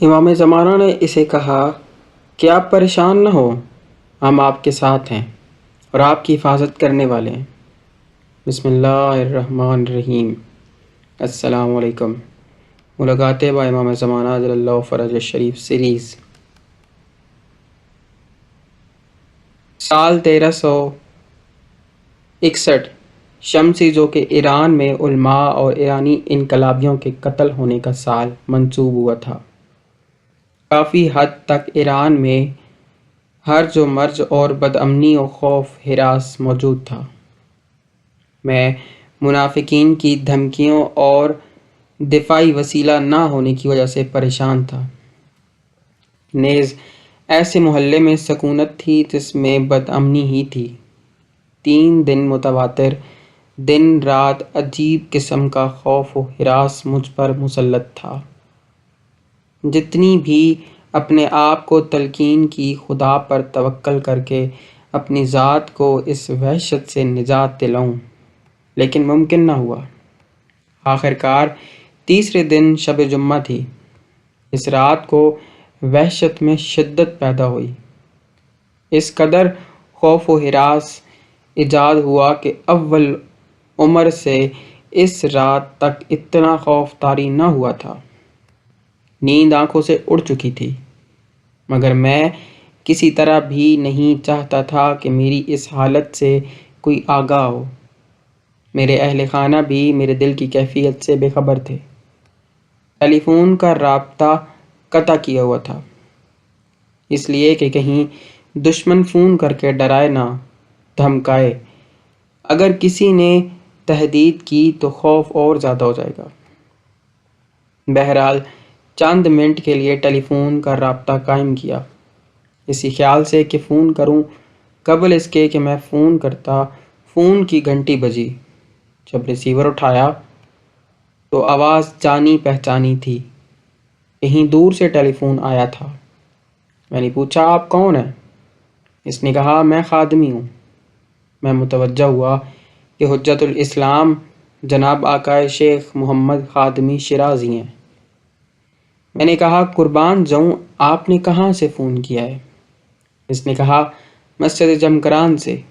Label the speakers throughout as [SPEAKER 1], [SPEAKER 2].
[SPEAKER 1] امام زمانہ نے اسے کہا کہ آپ پریشان نہ ہو، ہم آپ کے ساتھ ہیں اور آپ کی حفاظت کرنے والے ہیں۔ بسم اللہ الرحمن الرحیم۔ السلام علیکم۔ ملاقاتیں با امام زمانہ اجل اللہ فرج الشریف سیریز۔ سال 1361 شمسی، جو کہ ایران میں علماء اور ایرانی انقلابیوں کے قتل ہونے کا سال منسوب ہوا تھا۔ کافی حد تک ایران میں ہرج و مرج اور بدامنی و خوف ہراس موجود تھا۔ میں منافقین کی دھمکیوں اور دفاعی وسیلہ نہ ہونے کی وجہ سے پریشان تھا۔ نیز ایسے محلے میں سکونت تھی جس میں بدامنی ہی تھی۔ 3 دن متواتر دن رات عجیب قسم کا خوف و ہراس مجھ پر مسلط تھا۔ جتنی بھی اپنے آپ کو تلقین کی خدا پر توکل کر کے اپنی ذات کو اس وحشت سے نجات دلاؤں، لیکن ممکن نہ ہوا۔ آخر کار تیسرے دن شب جمعہ تھی۔ اس رات کو وحشت میں شدت پیدا ہوئی۔ اس قدر خوف و ہراس ایجاد ہوا کہ اول عمر سے اس رات تک اتنا خوف طاری نہ ہوا تھا۔ نیند آنکھوں سے اڑ چکی تھی، مگر میں کسی طرح بھی نہیں چاہتا تھا کہ میری اس حالت سے کوئی آگاہ ہو۔ میرے اہل خانہ بھی میرے دل کی کیفیت سے بے خبر تھے۔ ٹیلی فون کا رابطہ قطع کیا ہوا تھا، اس لیے کہ کہیں دشمن فون کر کے ڈرائے نہ دھمکائے۔ اگر کسی نے تہدید کی تو خوف اور زیادہ ہو جائے گا۔ بہرحال چند منٹ کے لیے ٹیلی فون کا رابطہ قائم کیا، اسی خیال سے کہ فون کروں۔ قبل اس کے کہ میں فون کرتا، فون کی گھنٹی بجی۔ جب ریسیور اٹھایا تو آواز جانی پہچانی تھی، کہیں دور سے ٹیلی فون آیا تھا۔ میں نے پوچھا، آپ کون ہیں؟ اس نے کہا، میں خادمی ہوں۔ میں متوجہ ہوا کہ حجت الاسلام جناب آقائے شیخ محمد خادمی شیرازی ہیں۔ میں نے کہا، قربان جاؤں، آپ نے کہاں سے فون کیا ہے؟ اس نے کہا، مسجد جمکران سے۔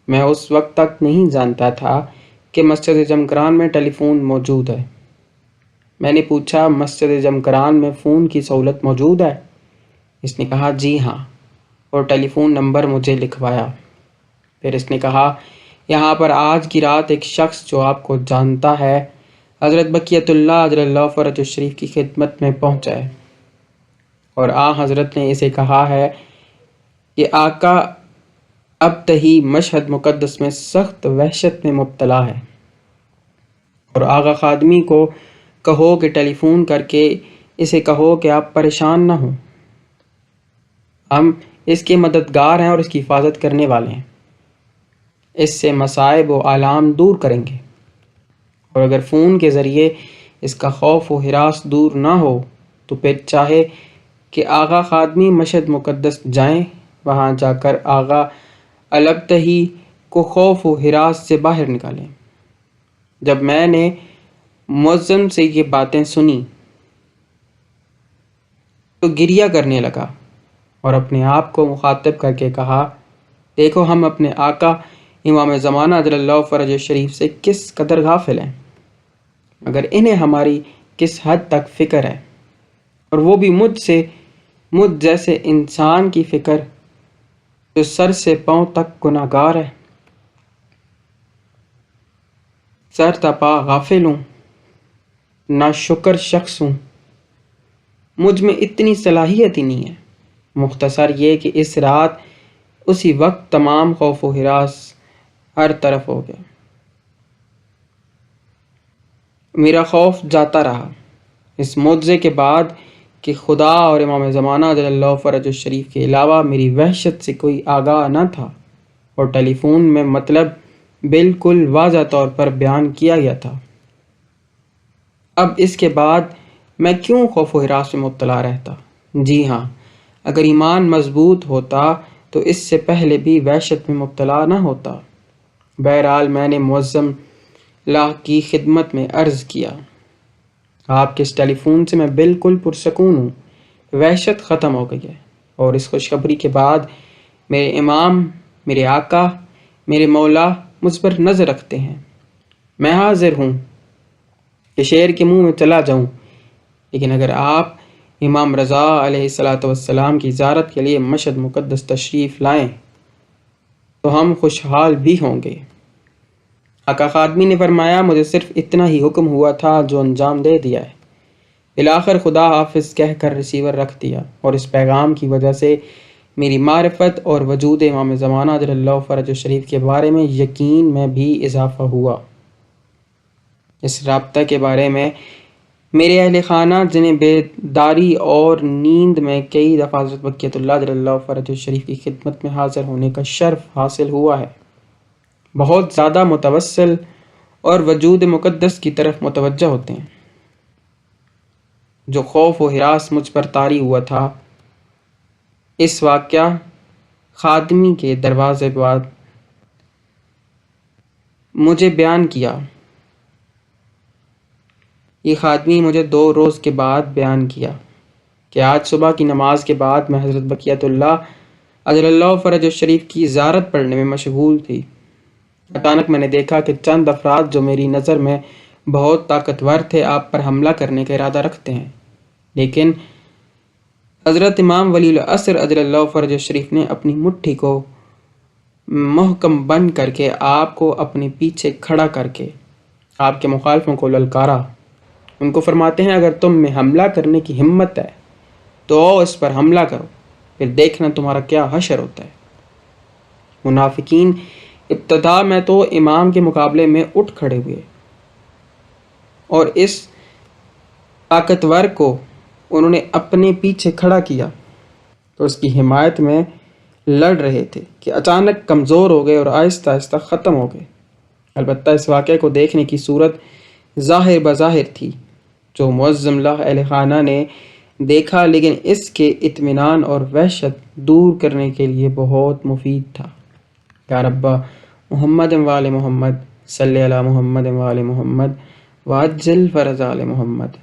[SPEAKER 1] میں اس وقت تک نہیں جانتا تھا کہ مسجد جمکران میں ٹیلی فون موجود ہے۔ میں نے پوچھا، مسجد جمکران میں فون کی سہولت موجود ہے؟ اس نے کہا، جی ہاں، اور ٹیلی فون نمبر مجھے لکھوایا۔ پھر اس نے کہا، یہاں پر آج کی رات ایک شخص جو آپ کو جانتا ہے حضرت بقیت اللہ اجل اللہ فرج الشریف کی خدمت میں پہنچا ہے، اور حضرت نے اسے کہا ہے کہ آقا اب تہی مشہد مقدس میں سخت وحشت میں مبتلا ہے، اور آقا خادمی کو کہو کہ ٹیلی فون کر کے اسے کہو کہ آپ پریشان نہ ہوں، ہم اس کے مددگار ہیں اور اس کی حفاظت کرنے والے ہیں۔ اس سے مصائب و آلام دور کریں گے، اور اگر فون کے ذریعے اس کا خوف و ہراس دور نہ ہو تو پھر چاہے کہ آغا خادمی مشہد مقدس جائیں، وہاں جا کر آغا البتہی کو خوف و ہراس سے باہر نکالیں۔ جب میں نے مؤذن سے یہ باتیں سنی تو گریہ کرنے لگا اور اپنے آپ کو مخاطب کر کے کہا، دیکھو ہم اپنے آقا امام زمانہ اجل اللہ فرج شریف سے کس قدر غافل ہیں، مگر انہیں ہماری کس حد تک فکر ہے، اور وہ بھی مجھ جیسے انسان کی فکر جو سر سے پاؤں تک گناہگار ہے۔ سر تپا غافل ہوں، ناشکر شخص ہوں، مجھ میں اتنی صلاحیت ہی نہیں ہے۔ مختصر یہ کہ اس رات اسی وقت تمام خوف و ہراس ہر طرف ہو گیا۔ میرا خوف جاتا رہا، اس معجزے کے بعد کہ خدا اور امام زمانہ اجل اللہ فرج الشریف کے علاوہ میری وحشت سے کوئی آگاہ نہ تھا، اور ٹیلی فون میں مطلب بالکل واضح طور پر بیان کیا گیا تھا۔ اب اس کے بعد میں کیوں خوف و ہراس میں مبتلا رہتا؟ جی ہاں، اگر ایمان مضبوط ہوتا تو اس سے پہلے بھی وحشت میں مبتلا نہ ہوتا۔ بہرحال میں نے معظم اللہ کی خدمت میں عرض کیا، آپ کے اس ٹیلی فون سے میں بالکل پرسکون ہوں، وحشت ختم ہو گئی ہے، اور اس خوشخبری کے بعد میرے امام، میرے آقا، میرے مولا مجھ پر نظر رکھتے ہیں۔ میں حاضر ہوں کہ شیر کے منہ میں چلا جاؤں، لیکن اگر آپ امام رضا علیہ السلام کی زیارت کے لیے مشہد مقدس تشریف لائیں تو ہم خوشحال بھی ہوں گے۔ آقا خادمی نے فرمایا، مجھے صرف اتنا ہی حکم ہوا تھا جو انجام دے دیا ہے۔ بالآخر خدا حافظ کہہ کر ریسیور رکھ دیا، اور اس پیغام کی وجہ سے میری معرفت اور وجود امام زمانہ اجل اللہ فرج شریف کے بارے میں یقین میں بھی اضافہ ہوا۔ اس رابطہ کے بارے میں میرے اہل خانہ، جنہیں بیداری اور نیند میں کئی دفعہ حضرت بقیت اللہ اجل اللہ فرج شریف کی خدمت میں حاضر ہونے کا شرف حاصل ہوا ہے، بہت زیادہ متوسل اور وجود مقدس کی طرف متوجہ ہوتے ہیں۔ جو خوف و ہراس مجھ پر طاری ہوا تھا، اس واقعہ خادمی کے دروازے بعد مجھے بیان کیا۔ یہ خادمی مجھے 2 روز کے بعد بیان کیا کہ آج صبح کی نماز کے بعد میں حضرت بقیت اللہ اجل اللہ فرج الشریف کی زیارت پڑھنے میں مشغول تھی۔ اچانک میں نے دیکھا کہ چند افراد جو میری نظر میں بہت طاقتور تھے آپ پر حملہ کرنے کا ارادہ رکھتے ہیں، لیکن حضرت امام ولی العصر اجل اللہ فرج الشریف نے اپنی مٹھی کو محکم بند کر کے آپ کو اپنے پیچھے کھڑا کر کے آپ کے مخالفوں کو للکارا۔ ان کو فرماتے ہیں، اگر تم میں حملہ کرنے کی ہمت ہے تو اس پر حملہ کرو، پھر دیکھنا تمہارا کیا حشر ہوتا ہے۔ منافقین ابتدا میں تو امام کے مقابلے میں اٹھ کھڑے ہوئے اور اس طاقتور کو انہوں نے اپنے پیچھے کھڑا کیا تو اس کی حمایت میں لڑ رہے تھے کہ اچانک کمزور ہو گئے اور آہستہ آہستہ ختم ہو گئے۔ البتہ اس واقعے کو دیکھنے کی صورت ظاہر بظاہر تھی جو معظم اللہ اہل خانہ نے دیکھا، لیکن اس کے اطمینان اور وحشت دور کرنے کے لیے بہت مفید تھا۔ یا رب محمد وآل محمد صلی علی محمد وآل محمد وعجل فرج آل محمد۔